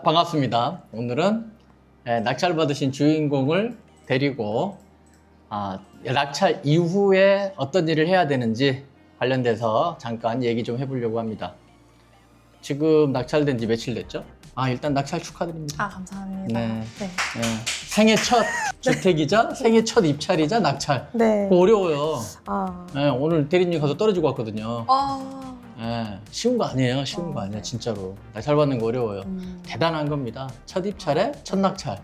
반갑습니다. 오늘은 낙찰 받으신 주인공을 데리고 낙찰 이후에 어떤 일을 해야 되는지 관련돼서 잠깐 얘기 좀 해보려고 합니다. 지금 낙찰된 지 며칠 됐죠? 일단 낙찰 축하드립니다. 감사합니다. 네. 생애 첫 주택이자 생애 첫 입찰이자 낙찰. 네. 그거 어려워요. 아. 네, 오늘 대리님 가서 떨어지고 왔거든요. 아. 네, 쉬운 거 아니에요. 쉬운 거 아니에요. 네. 진짜로. 낙찰 받는 거 어려워요. 대단한 겁니다. 첫 입찰에 첫 낙찰.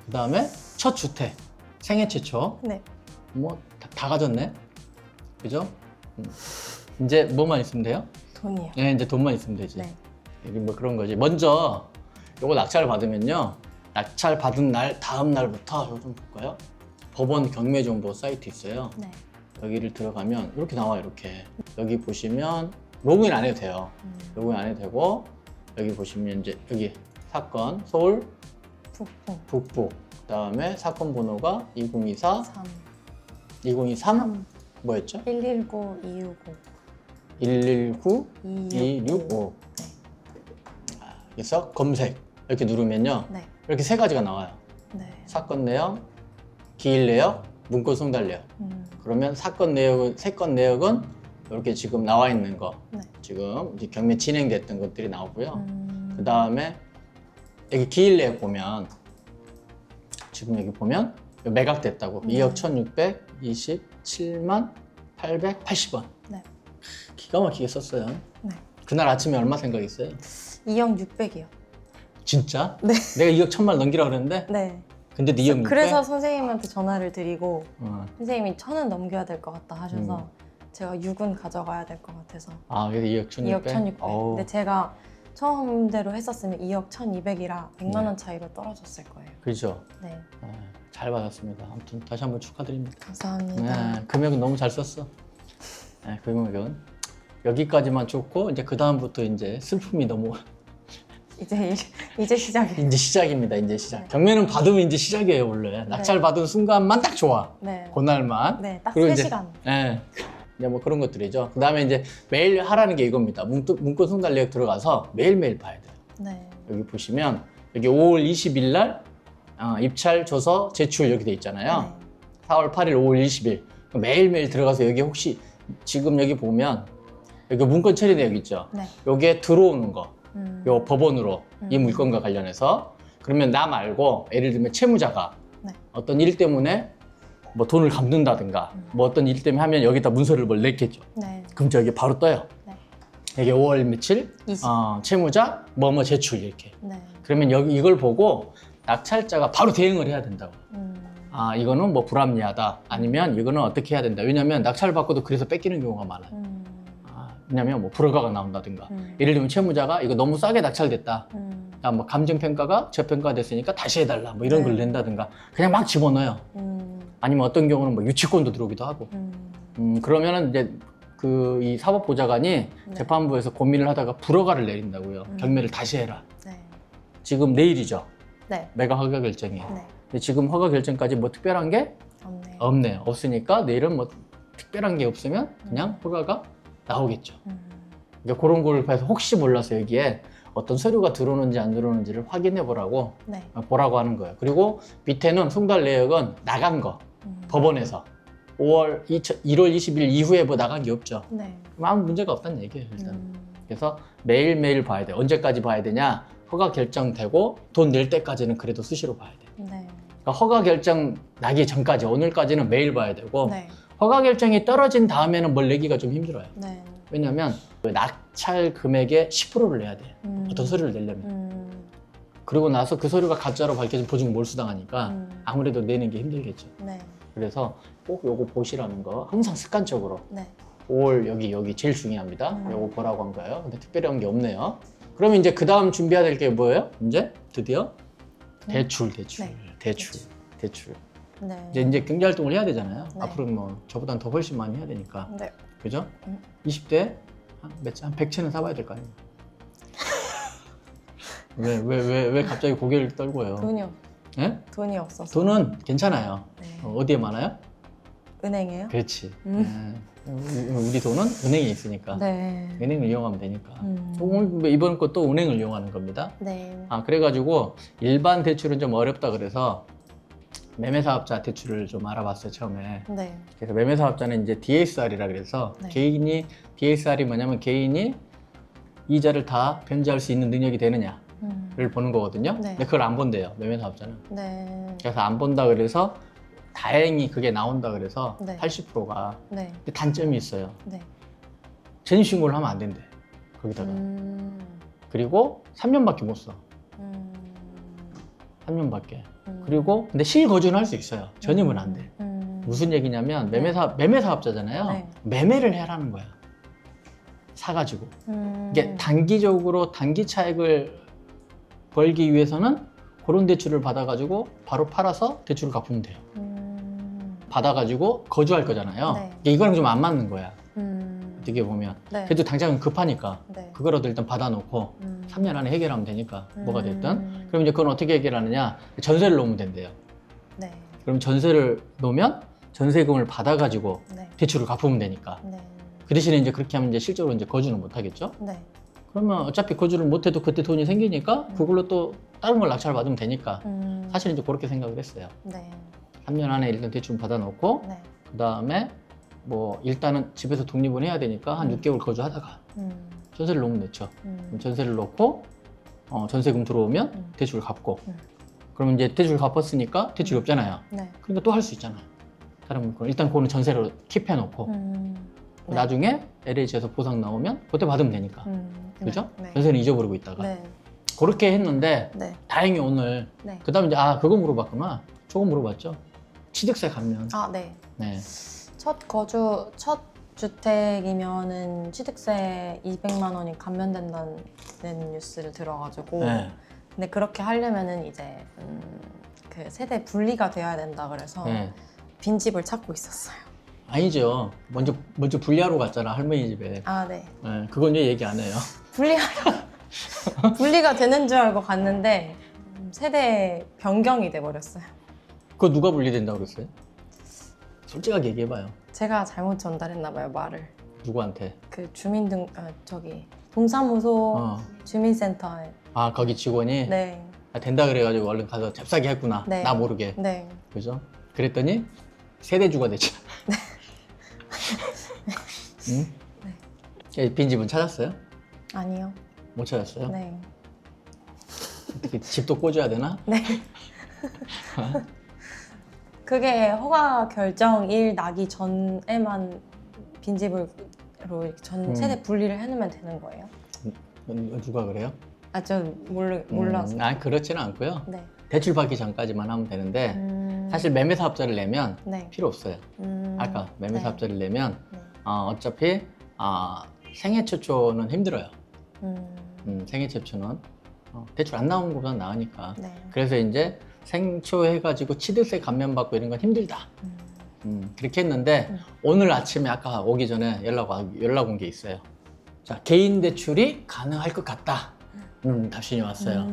그 다음에 첫 주택. 생애 최초. 네. 뭐 다 가졌네. 그죠? 이제 뭐만 있으면 돼요? 돈이요. 네, 이제 돈만 있으면 되지. 네. 여기 뭐 그런 거지. 먼저 요거 낙찰을 받으면요. 낙찰 받은 날 다음 날부터 이거 좀 볼까요? 법원 경매정보 사이트 있어요. 네. 여기를 들어가면 이렇게 나와요. 이렇게 여기 보시면 로그인 안 해도 돼요. 로그인 안 해도 되고 여기 보시면 이제 여기 사건 서울 북부 그다음에 사건 번호가 2024 2023 뭐였죠? 119 265 119 265 네. 그래서 검색 이렇게 누르면요. 네. 이렇게 세 가지가 나와요. 네. 사건 내역, 기일 내역, 문건 송달 내역. 그러면 사건 내역은 세 건 내역은 이렇게 지금 나와 있는 거. 네. 지금 이제 경매 진행됐던 것들이 나오고요. 그 다음에 여기 기일 내역 보면 지금 여기 보면 매각됐다고 2억 1,627만 880원. 네. 기가 막히게 썼어요. 네. 그날 아침에 얼마 생각했어요? 2억 600이요. 진짜? 네. 내가 2억 1,000만 넘기라 그랬는데 네. 근데 2억 600? 그래서 선생님한테 전화를 드리고 어. 선생님이 1,000은 넘겨야 될 것 같다 하셔서 제가 6은 가져가야 될 것 같아서 그래서 2억 1,600? 2억 1,600. 어우. 근데 제가 처음대로 했었으면 2억 1,200이라 100만 원 네. 차이로 떨어졌을 거예요. 그렇죠. 네. 잘 받았습니다. 아무튼 다시 한번 축하드립니다. 감사합니다. 네, 금액은 너무 잘 썼어. 네, 금액은 여기까지만 좋고 이제 그 다음부터 이제 슬픔이 너무 이제 시작이에요. 이제 시작입니다. 이제 시작. 네. 경매는 받으면 이제 시작이에요 원래. 낙찰 받은 순간만 딱 좋아. 네. 그날만. 네, 딱 그리고 3시간. 네. 이제 뭐 그런 것들이죠. 그 다음에 이제 매일 하라는 게 이겁니다. 문건 송달 내역 들어가서 매일매일 봐야 돼요. 네. 여기 보시면 여기 5월 20일 날 입찰 조서 제출 이렇게 돼 있잖아요. 네. 4월 8일, 5월 20일 매일매일 들어가서 여기 혹시 지금 여기 보면 여기 문건 처리 내역 있죠. 네. 여기에 들어오는 거, 음. 요 법원으로 이 물건과 관련해서 그러면 나 말고 예를 들면 채무자가 네. 어떤 일 때문에 뭐 돈을 갚는다든가 뭐 어떤 일 때문에 하면 여기다 문서를 뭘 냈겠죠. 네. 그럼 저기 바로 떠요. 네. 이게 5월 며칠 20. 채무자 뭐뭐 제출 이렇게. 네. 그러면 여기 이걸 보고 낙찰자가 바로 대응을 해야 된다고. 이거는 뭐 불합리하다. 아니면 이거는 어떻게 해야 된다. 왜냐면 낙찰 받고도 그래서 뺏기는 경우가 많아요. 왜냐면 뭐 불허가가 나온다든가. 예를 들면 채무자가 이거 너무 싸게 낙찰됐다. 뭐 감정평가가 저평가됐으니까 다시 해달라. 뭐 이런 네. 걸 낸다든가. 그냥 막 집어넣어요. 아니면 어떤 경우는 뭐 유치권도 들어오기도 하고. 그러면은 이제 이 사법보좌관이 네. 재판부에서 고민을 하다가 불허가를 내린다고요. 경매를 다시 해라. 네. 지금 내일이죠. 네. 매각 허가 결정이. 네. 근데 지금 허가 결정까지 뭐 특별한 게 없네요. 없네요. 없으니까 내일은 뭐 특별한 게 없으면 그냥 허가가 나오겠죠. 그러니까 그런 걸 봐서 혹시 몰라서 여기에 어떤 서류가 들어오는지 안 들어오는지를 확인해 보라고 네. 보라고 하는 거예요. 그리고 밑에는 송달 내역은 나간 거 법원에서 1월 20일 이후에 뭐 나간 게 없죠. 네. 그럼 아무 문제가 없다는 얘기예요. 일단. 그래서 매일매일 봐야 돼요. 언제까지 봐야 되냐? 허가 결정되고 돈 낼 때까지는 그래도 수시로 봐야 돼요. 네. 그러니까 허가 결정 나기 전까지 오늘까지는 매일 봐야 되고 네. 허가 결정이 떨어진 다음에는 뭘 내기가 좀 힘들어요. 네. 왜냐하면 낙찰 금액의 10%를 내야 돼요. 어떤 서류를 내려면. 그러고 나서 그 서류가 가짜로 밝혀진 보증 몰수당하니까 아무래도 내는 게 힘들겠죠. 네. 그래서 꼭 요거 보시라는 거 항상 습관적으로 네. 5월 여기 제일 중요합니다. 요거 보라고 한 거예요. 근데 특별히 한 게 없네요. 그러면 이제 그 다음 준비해야 될 게 뭐예요? 이제 드디어 대출. 네. 대출. 네. 이제 경제 활동을 해야 되잖아요. 네. 앞으로는 뭐 저보다는 더 훨씬 많이 해야 되니까. 네. 그죠? 20대 한 100채는 사봐야 될 거 아니에요. 왜 갑자기 고개를 떨고요? 돈이 예? 돈이 없어서. 돈은 괜찮아요. 네. 어디에 많아요? 은행이에요? 그렇지. 우리 돈은 은행에 있으니까 네. 은행을 이용하면 되니까. 오늘 이번 것도 은행을 이용하는 겁니다. 네. 그래가지고 일반 대출은 좀 어렵다 그래서 매매사업자 대출을 좀 알아봤어요 처음에. 네. 그래서 매매사업자는 이제 DSR이라 그래서 네. 개인이 DSR이 뭐냐면 개인이 이자를 다 변제할 수 있는 능력이 되느냐를 보는 거거든요. 네. 근데 그걸 안 본대요 매매사업자는. 네. 그래서 안 본다 그래서 다행히 그게 나온다 그래서 네. 80%가 네. 단점이 있어요. 네. 전신신고를 하면 안 된대 거기다가. 그리고 3년밖에 못 써. 3년밖에. 그리고 근데 실거주는 할 수 있어요. 전입은 안 돼. 무슨 얘기냐면 매매사업자잖아요. 네. 매매를 해라는 거야. 사가지고. 이게 단기적으로 단기 차익을 벌기 위해서는 그런 대출을 받아가지고 바로 팔아서 대출을 갚으면 돼요. 받아가지고 거주할 거잖아요. 네. 이거랑 좀 안 맞는 거야. 어떻게 보면. 네. 그래도 당장은 급하니까 네. 그거라도 일단 받아놓고 3년 안에 해결하면 되니까 뭐가 됐든. 그럼 이제 그건 어떻게 해결하느냐? 전세를 놓으면 된대요. 네. 그럼 전세를 놓으면 전세금을 받아가지고 네. 대출을 갚으면 되니까. 네. 그 대신에 이제 그렇게 하면 이제 실제로 이제 거주는 못 하겠죠? 네. 그러면 어차피 거주를 못 해도 그때 돈이 생기니까 그걸로 또 다른 걸 낙찰 받으면 되니까. 사실 이제 그렇게 생각을 했어요. 네. 3년 안에 일단 대출 받아놓고 네. 그 다음에 뭐 일단은 집에서 독립은 해야 되니까 한 6개월 거주하다가 전세를 놓으면 됐죠. 그럼 전세를 놓고 전세금 들어오면 대출을 갚고 그러면 이제 대출 갚았으니까 대출이 없잖아요. 네. 그러니까 또 할 수 있잖아요. 다른 거 일단 그거는 전세로 킵해놓고 네. 나중에 LH에서 보상 나오면 그때 받으면 되니까. 그죠? 네. 전세는 잊어버리고 있다가 네. 그렇게 했는데 네. 다행히 오늘 네. 그 다음에 이제 그거 물어봤구나. 저거 물어봤죠. 취득세 감면. 네. 네. 첫 주택이면은 취득세 200만 원이 감면된다는 뉴스를 들어가지고 네. 근데 그렇게 하려면은 이제 그 세대 분리가 돼야 된다 그래서 네. 빈집을 찾고 있었어요. 아니죠. 먼저 분리하러 갔잖아 할머니 집에. 네. 네, 그건 왜 얘기 안 해요. 분리가 되는 줄 알고 갔는데 세대 변경이 돼 버렸어요. 그거 누가 분리된다고 그랬어요? 솔직하게 얘기해봐요. 제가 잘못 전달했나 봐요 말을. 누구한테? 그 동사무소 주민센터에. 거기 직원이 네. 된다 그래가지고 얼른 가서 잽싸게 했구나. 네. 나 모르게. 네. 그죠? 그랬더니 세대주가 됐죠. 응? 네. 빈집은 찾았어요? 아니요. 못 찾았어요? 네. 어떻게 집도 꽂아야 되나? 네. 그게 허가 결정일 나기 전에만 빈집으로 전 세대 분리를 해놓으면 되는 거예요? 누가 그래요? 저 몰라서. 그렇지는 않고요. 네. 대출 받기 전까지만 하면 되는데 사실 매매사업자를 내면 네. 필요 없어요. 아까 매매사업자를 내면 네. 어차피 생애 최초는 힘들어요. 생애 최초는 대출 안 나오는 것보다 나으니까. 네. 그래서 이제 생초 해가지고 취득세 감면받고 이런 건 힘들다. 그렇게 했는데 오늘 아침에 아까 오기 전에 연락 온 게 있어요. 자, 개인 대출이 가능할 것 같다. 답신이 왔어요.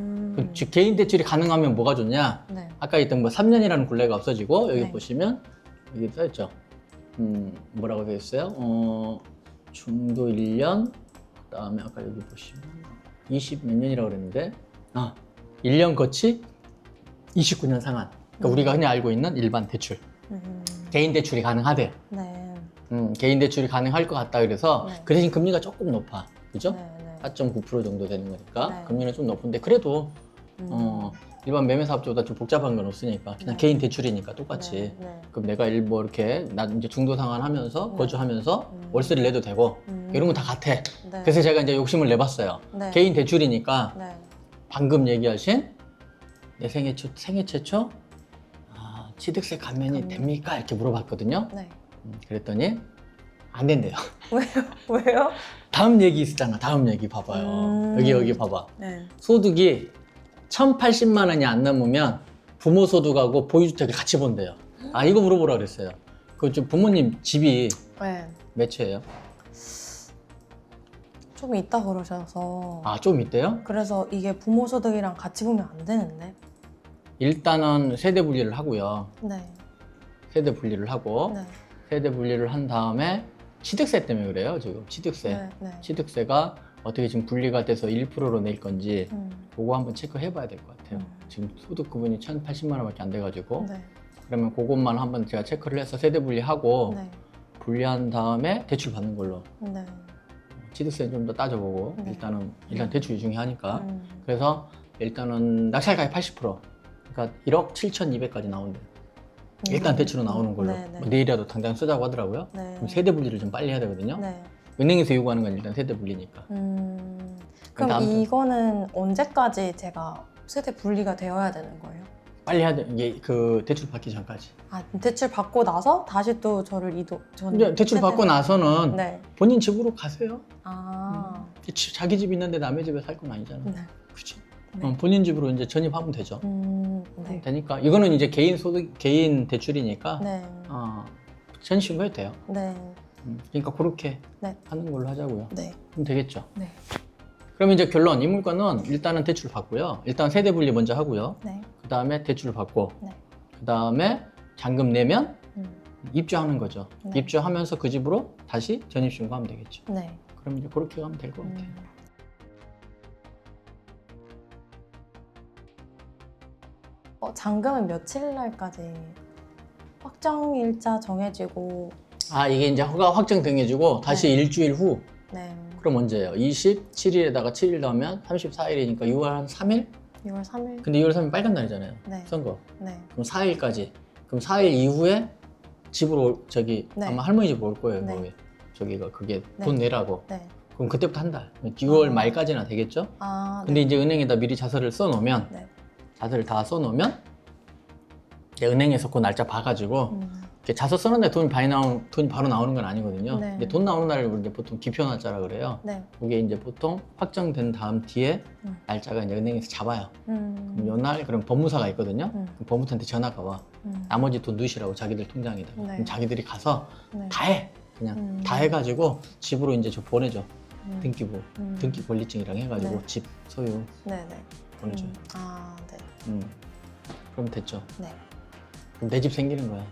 즉 개인 대출이 가능하면 뭐가 좋냐? 네. 아까 있던 3년이라는 굴레가 없어지고 여기 네. 보시면 여기 써있죠. 뭐라고 되어 있어요? 중도 1년, 그다음에 아까 여기 보시면 20 몇 년이라고 그랬는데 1년 거치 29년 상환. 그러니까 우리가 흔히 알고 있는 일반 대출. 개인 대출이 가능하대요. 네. 개인 대출이 가능할 것 같다 그래서 네. 그 대신 금리가 조금 높아. 그죠? 네. 4.9% 정도 되는 거니까 네. 금리는 좀 높은데 그래도 일반 매매사업자보다 좀 복잡한 건 없으니까 그냥 네. 개인 대출이니까 똑같이. 네. 그럼 내가 뭐 이렇게 나 이제 중도 상환하면서 네. 거주하면서 월세를 내도 되고 이런 건 다 같아. 네. 그래서 제가 이제 욕심을 내봤어요. 네. 개인 대출이니까 네. 방금 얘기하신 내 생애 최초 취득세 감면이 됩니까? 이렇게 물어봤거든요. 네. 그랬더니 안 된대요. 왜요? 다음 얘기 있었잖아. 다음 얘기 봐봐요. 여기 봐봐. 네. 소득이 1,080만 원이 안 넘으면 부모 소득하고 보유주택을 같이 본대요. 이거 물어보라 그랬어요. 그 좀 부모님 집이 네. 몇 채예요? 좀 있다 그러셔서. 좀 있대요? 그래서 이게 부모 소득이랑 같이 보면 안 되는데. 일단은 세대 분리를 하고요. 네. 세대 분리를 하고 네. 세대 분리를 한 다음에 취득세 때문에 그래요. 지금 취득세. 네, 네. 취득세가 어떻게 지금 분리가 돼서 1%로 낼 건지 그거 한번 체크해 봐야 될 것 같아요. 지금 소득 구분이 1,080만 원밖에 안 돼가지고 네. 그러면 그것만 한번 제가 체크를 해서 세대 분리하고 네. 분리한 다음에 대출 받는 걸로 네. 취득세 좀 더 따져보고 네. 일단 대출이 중요하니까 그래서 일단은 낙찰가액 80% 그러니까 1억 7,200까지 나온대요. 일단 대출은 나오는 걸로 네, 네. 뭐 내일이라도 당장 쓰자고 하더라고요. 네. 그럼 세대 분리를 좀 빨리 해야 되거든요. 네. 은행에서 요구하는 건 일단 세대 분리니까. 그럼 아무튼 이거는 언제까지 제가 세대 분리가 되어야 되는 거예요? 빨리 해야 돼. 이게 그 대출 받기 전까지. 아, 대출 받고 나서 다시 또 저를 근데 대출 받고 나서는 네. 본인 집으로 가세요. 아. 자기 집 있는데 남의 집에 살 건 아니잖아. 네. 그치? 네. 본인 집으로 이제 전입하면 되죠. 네. 되니까 이거는 이제 개인 소득, 개인 대출이니까 네. 전신고해도 돼요. 네. 그러니까 그렇게 네. 하는 걸로 하자고요. 네. 그럼 되겠죠. 네. 그럼 이제 결론, 이 물건은 일단은 대출 받고요. 일단 세대 분리 먼저 하고요. 네. 그 다음에 대출 받고, 네. 그 다음에 잔금 내면 음. 입주하는 거죠. 네. 입주하면서 그 집으로 다시 전입신고하면 되겠죠. 네. 그럼 이제 그렇게 가면 될 것 같아요. 잔금은 며칠 날까지 확정일자 정해지고 이게 이제 허가 확정 정해지고 다시 네. 일주일 후. 네. 그럼 언제예요? 27일에다가 7일 더하면 34일이니까 6월 한 3일? 6월 3일. 근데 6월 3일 빨간 날이잖아요. 네. 선거. 네. 그럼 4일까지. 그럼 4일 이후에 집으로 네. 아마 할머니 집으로 올 거예요. 네. 거기. 저기가 그게 네. 돈 내라고. 네. 그럼 그때부터 한 달. 6월 말까지나 되겠죠? 근데 네. 이제 은행에다 미리 자서를 써놓으면 네. 자서를 다 써놓으면 이제 은행에서 그 날짜 봐가지고 이렇게 자서 써놓는데 돈이 바로 나오는 건 아니거든요. 네. 근데 돈 나오는 날을 이제 보통 기표 날짜라 그래요. 네. 그게 이제 보통 확정된 다음 뒤에 음. 날짜가 이제 은행에서 잡아요. 그럼 음. 요날 그럼 법무사가 있거든요. 그럼 법무사한테 전화가 와. 음. 나머지 돈 넣으시라고 자기들 통장에다. 네. 그럼 자기들이 가서 네. 다 해. 그냥 음. 다 해가지고 집으로 이제 저 보내줘. 등기부, 음. 등기 권리증이랑 해가지고 네. 집 소유 네. 네. 보내줘요. 네. 그럼 됐죠. 네. 그럼 내 집 생기는 거야.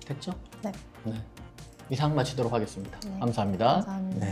됐죠? 네. 네. 이상 마치도록 하겠습니다. 네. 감사합니다. 감사합니다. 네.